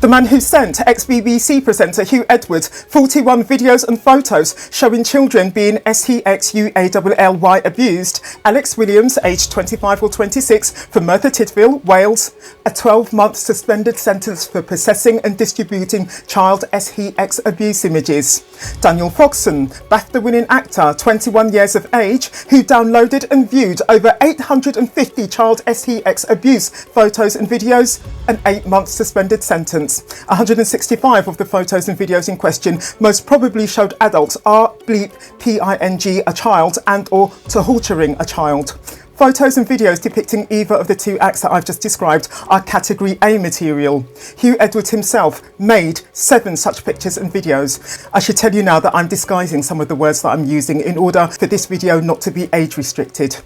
The man who sent ex-BBC presenter Huw Edwards 41 videos and photos showing children being SEXUALLY abused, Alex Williams, aged 25 or 26, from Merthyr Tydfil, Wales, a 12-month suspended sentence for possessing and distributing child SEX abuse images. Daniel Fogson, BAFTA-winning actor, 21 years of age, who downloaded and viewed over 850 child SEX abuse photos and videos, an 8-month suspended sentence. 165 of the photos and videos in question most probably showed adults ping a child and or torturing a child. Photos and videos depicting either of the two acts that I've just described are Category A material. Huw Edwards himself made 7 such pictures and videos. I should tell you now that I'm disguising some of the words that I'm using in order for this video not to be age restricted.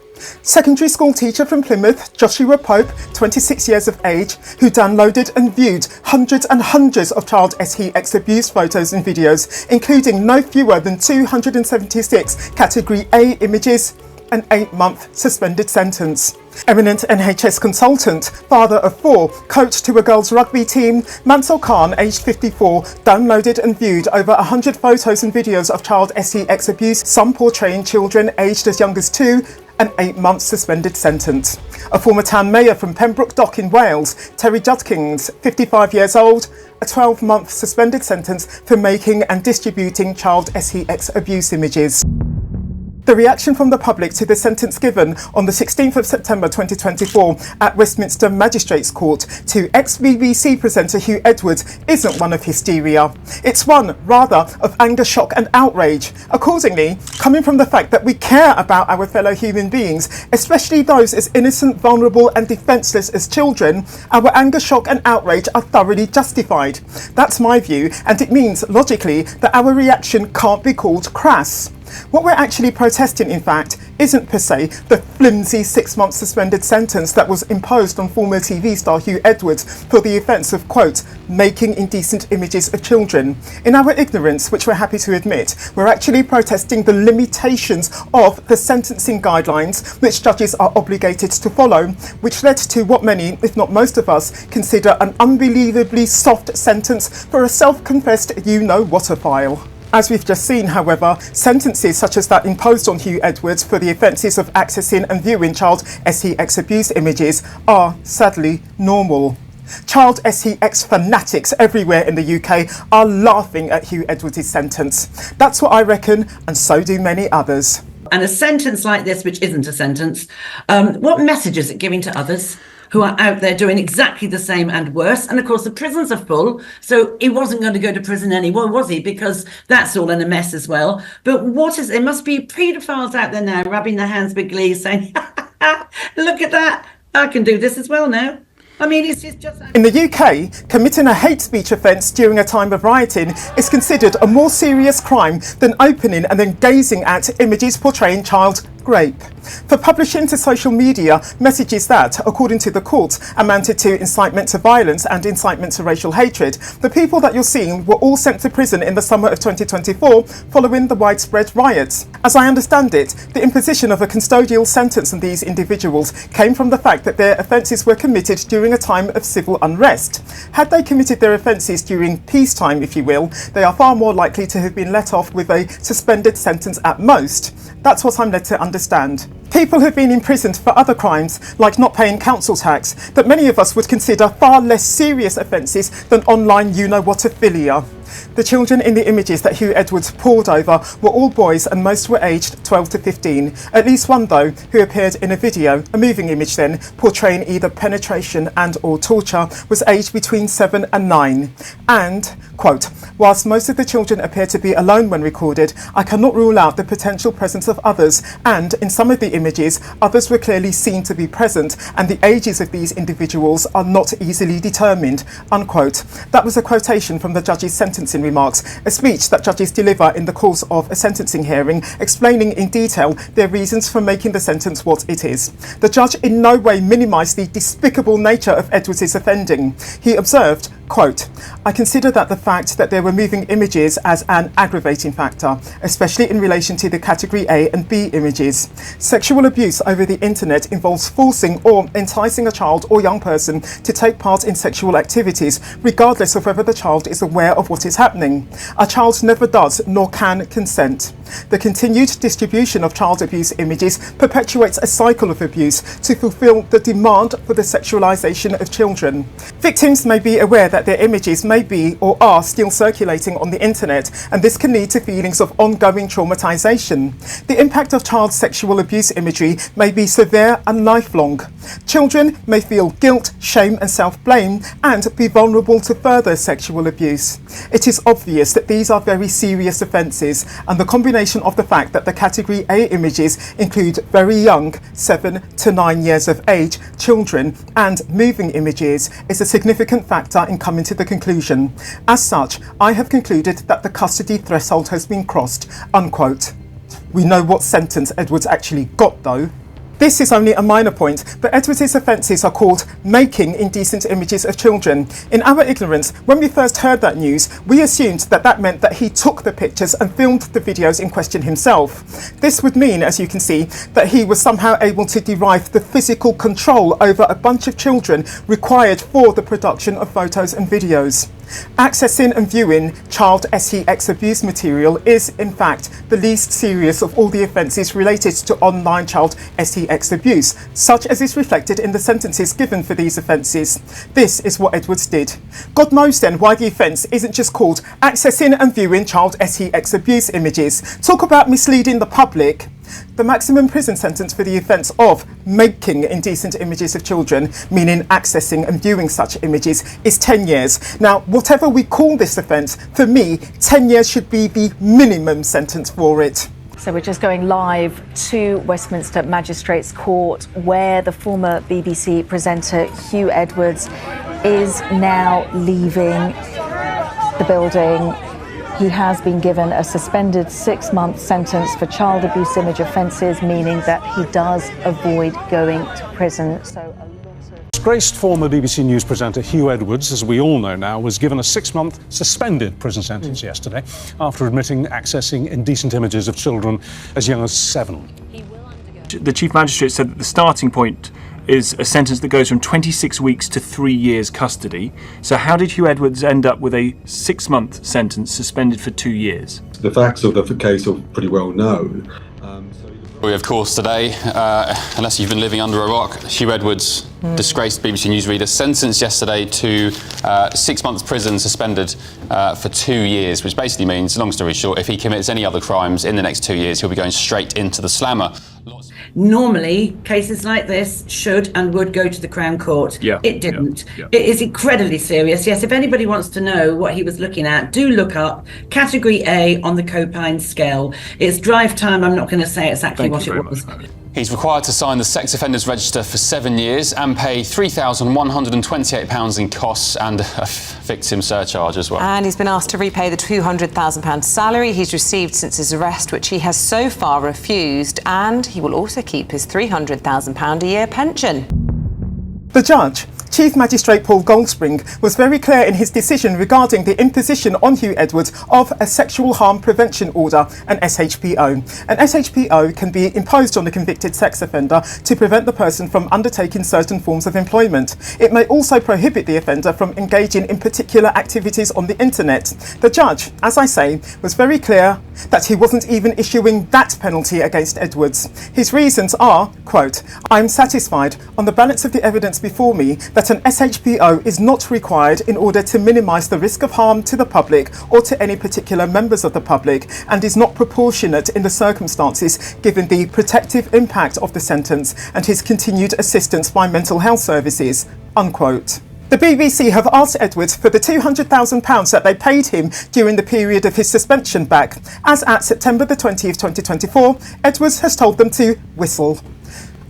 Secondary school teacher from Plymouth, Joshua Pope, 26 years of age, who downloaded and viewed hundreds and hundreds of child SEX abuse photos and videos, including no fewer than 276 Category A images, an 8-month suspended sentence. Eminent NHS consultant, father of 4, coach to a girls' rugby team, Mansell Khan, aged 54, downloaded and viewed over 100 photos and videos of child SEX abuse, some portraying children aged as young as 2, an 8-month suspended sentence. A former town mayor from Pembroke Dock in Wales, Terry Judkins, 55 years old, a 12-month suspended sentence for making and distributing child SEX abuse images. The reaction from the public to the sentence given on the 16th of September 2024 at Westminster Magistrates Court to ex-BBC presenter Huw Edwards isn't one of hysteria. It's one, rather, of anger, shock and outrage. Accordingly, coming from the fact that we care about our fellow human beings, especially those as innocent, vulnerable and defenceless as children, our anger, shock and outrage are thoroughly justified. That's my view, and it means, logically, that our reaction can't be called crass. What we're actually protesting, in fact, isn't per se the flimsy 6-month suspended sentence that was imposed on former TV star Huw Edwards for the offence of, quote, making indecent images of children. In our ignorance, which we're happy to admit, we're actually protesting the limitations of the sentencing guidelines which judges are obligated to follow, which led to what many, if not most of us, consider an unbelievably soft sentence for a self-confessed you-know-what-ophile. As we've just seen, however, sentences such as that imposed on Huw Edwards for the offences of accessing and viewing child SEX abuse images are, sadly, normal. Child SEX fanatics everywhere in the UK are laughing at Huw Edwards' sentence. That's what I reckon, and so do many others. And a sentence like this, which isn't a sentence, what message is it giving to others who are out there doing exactly the same and worse? And of course, the prisons are full, so he wasn't going to go to prison anymore, was he? Because that's all in a mess as well. But there must be paedophiles out there now rubbing their hands with glee, saying, look at that, I can do this as well now. I mean, it's just... In the UK, committing a hate speech offence during a time of rioting is considered a more serious crime than opening and then gazing at images portraying child rape. For publishing to social media messages that, according to the court, amounted to incitement to violence and incitement to racial hatred, the people that you're seeing were all sent to prison in the summer of 2024 following the widespread riots. As I understand it, the imposition of a custodial sentence on these individuals came from the fact that their offences were committed during a time of civil unrest. Had they committed their offences during peacetime, if you will, they are far more likely to have been let off with a suspended sentence at most. That's what I'm led to understand. People have been imprisoned for other crimes, like not paying council tax, that many of us would consider far less serious offences than online you-know-what-ophilia. The children in the images that Huw Edwards pored over were all boys, and most were aged 12 to 15. At least one, though, who appeared in a video, a moving image then, portraying either penetration and or torture, was aged between 7 and 9. And, quote, whilst most of the children appear to be alone when recorded, I cannot rule out the potential presence of others, and in some of the images, others were clearly seen to be present, and the ages of these individuals are not easily determined, unquote. That was a quotation from the judge's sentence sentencing remarks, a speech that judges deliver in the course of a sentencing hearing, explaining in detail their reasons for making the sentence what it is. The judge in no way minimised the despicable nature of Edwards' offending. He observed, quote, "I consider that the fact that there were moving images as an aggravating factor, especially in relation to the category A and B images. Sexual abuse over the internet involves forcing or enticing a child or young person to take part in sexual activities, regardless of whether the child is aware of what is happening. A child never does nor can consent. The continued distribution of child abuse images perpetuates a cycle of abuse to fulfill the demand for the sexualization of children. Victims may be aware that their images may be or are still circulating on the internet, and this can lead to feelings of ongoing traumatization. The impact of child sexual abuse imagery may be severe and lifelong. Children may feel guilt, shame and self-blame and be vulnerable to further sexual abuse. It is obvious that these are very serious offences, and the combination of the fact that the category A images include very young, 7 to 9 years of age, children and moving images is a significant factor in coming to the conclusion. As such, I have concluded that the custody threshold has been crossed," unquote. We know what sentence Edwards actually got though. This is only a minor point, but Edwards' offences are called making indecent images of children. In our ignorance, when we first heard that news, we assumed that that meant that he took the pictures and filmed the videos in question himself. This would mean, as you can see, that he was somehow able to derive the physical control over a bunch of children required for the production of photos and videos. Accessing and viewing child sex abuse material is, in fact, the least serious of all the offences related to online child sex abuse, such as is reflected in the sentences given for these offences. This is what Edwards did. God knows then why the offence isn't just called accessing and viewing child sex abuse images. Talk about misleading the public. The maximum prison sentence for the offence of making indecent images of children, meaning accessing and viewing such images, is 10 years. Now, whatever we call this offence, for me, 10 years should be the minimum sentence for it. So we're just going live to Westminster Magistrates Court, where the former BBC presenter Huw Edwards is now leaving the building. He has been given a suspended 6-month sentence for child abuse image offences, meaning that he does avoid going to prison. Disgraced former BBC News presenter Huw Edwards, as we all know now, was given a 6-month suspended prison sentence yesterday after admitting accessing indecent images of children as young as 7. The Chief Magistrate said that the starting point is a sentence that goes from 26 weeks to 3 years custody. So how did Huw Edwards end up with a 6-month sentence suspended for 2 years? The facts of the case are pretty well known. We, of course, today, unless you've been living under a rock, Huw Edwards, disgraced BBC newsreader, sentenced yesterday to 6 months prison, suspended for 2 years, which basically means, long story short, if he commits any other crimes in the next 2 years, he'll be going straight into the slammer. Normally, cases like this should and would go to the Crown Court. It didn't. It is incredibly serious. Yes, if anybody wants to know what he was looking at, do look up Category A on the Copine scale. It's drive time. I'm not going to say exactly what it was. He's required to sign the Sex Offenders Register for 7 years and pay £3,128 in costs and a victim surcharge as well. And he's been asked to repay the £200,000 salary he's received since his arrest, which he has so far refused, and he will also keep his £300,000 a year pension. The judge, Chief Magistrate Paul Goldspring, was very clear in his decision regarding the imposition on Huw Edwards of a Sexual Harm Prevention Order, an SHPO. An SHPO can be imposed on a convicted sex offender to prevent the person from undertaking certain forms of employment. It may also prohibit the offender from engaging in particular activities on the internet. The judge, as I say, was very clear that he wasn't even issuing that penalty against Edwards. His reasons are, quote, "I'm satisfied on the balance of the evidence before me that an SHPO is not required in order to minimise the risk of harm to the public or to any particular members of the public, and is not proportionate in the circumstances given the protective impact of the sentence and his continued assistance by mental health services," unquote. The BBC have asked Edwards for the £200,000 that they paid him during the period of his suspension back. As at September the 20th, 2024, Edwards has told them to whistle.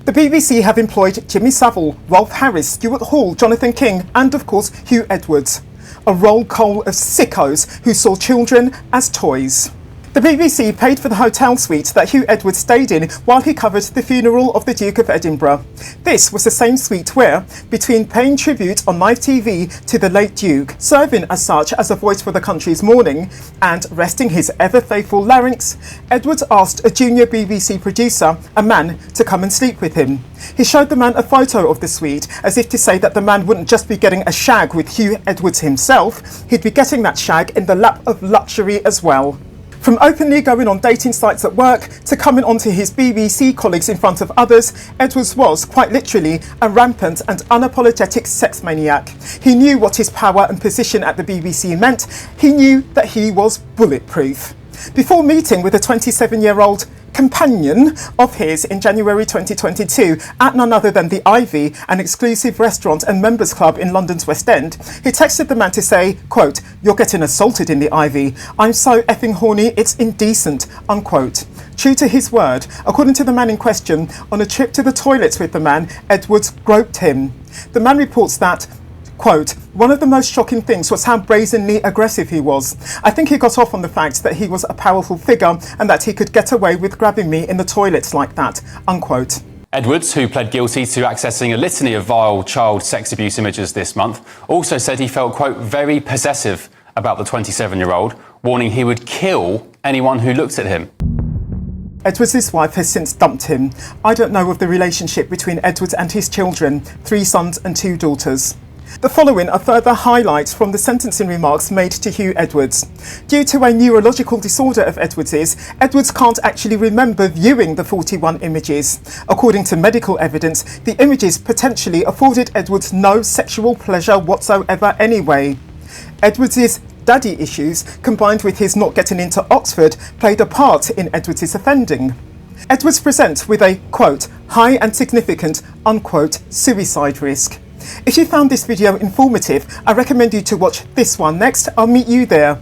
The BBC have employed Jimmy Savile, Rolf Harris, Stuart Hall, Jonathan King and, of course, Huw Edwards. a roll call of sickos who saw children as toys. The BBC paid for the hotel suite that Huw Edwards stayed in while he covered the funeral of the Duke of Edinburgh. This was the same suite where, between paying tribute on live TV to the late Duke, serving as such as a voice for the country's mourning, and resting his ever-faithful larynx, Edwards asked a junior BBC producer, a man, to come and sleep with him. He showed the man a photo of the suite, as if to say that the man wouldn't just be getting a shag with Huw Edwards himself, he'd be getting that shag in the lap of luxury as well. From openly going on dating sites at work to coming onto his BBC colleagues in front of others, Edwards was, quite literally, a rampant and unapologetic sex maniac. He knew what his power and position at the BBC meant. He knew that he was bulletproof. Before meeting with a 27-year-old companion of his in January 2022 at none other than the Ivy, an exclusive restaurant and members club in London's West End, he texted the man to say, quote, "You're getting assaulted in the Ivy. I'm so effing horny, it's indecent," unquote. True to his word, according to the man in question, on a trip to the toilets with the man, Edwards groped him. The man reports that, quote, "One of the most shocking things was how brazenly aggressive he was. I think he got off on the fact that he was a powerful figure and that he could get away with grabbing me in the toilets like that," unquote. Edwards, who pled guilty to accessing a litany of vile child sex abuse images this month, also said he felt, quote, "very possessive about the 27-year-old, warning he would kill anyone who looks at him." Edwards' wife has since dumped him. I don't know of the relationship between Edwards and his children, 3 sons and 2 daughters. The following are further highlights from the sentencing remarks made to Huw Edwards. Due to a neurological disorder of Edwards's, Edwards can't actually remember viewing the 41 images. According to medical evidence, the images potentially afforded Edwards no sexual pleasure whatsoever anyway. Edwards's daddy issues, combined with his not getting into Oxford, played a part in Edwards's offending. Edwards presents with a, quote, "high and significant," unquote, suicide risk. If you found this video informative, I recommend you to watch this one next. I'll meet you there.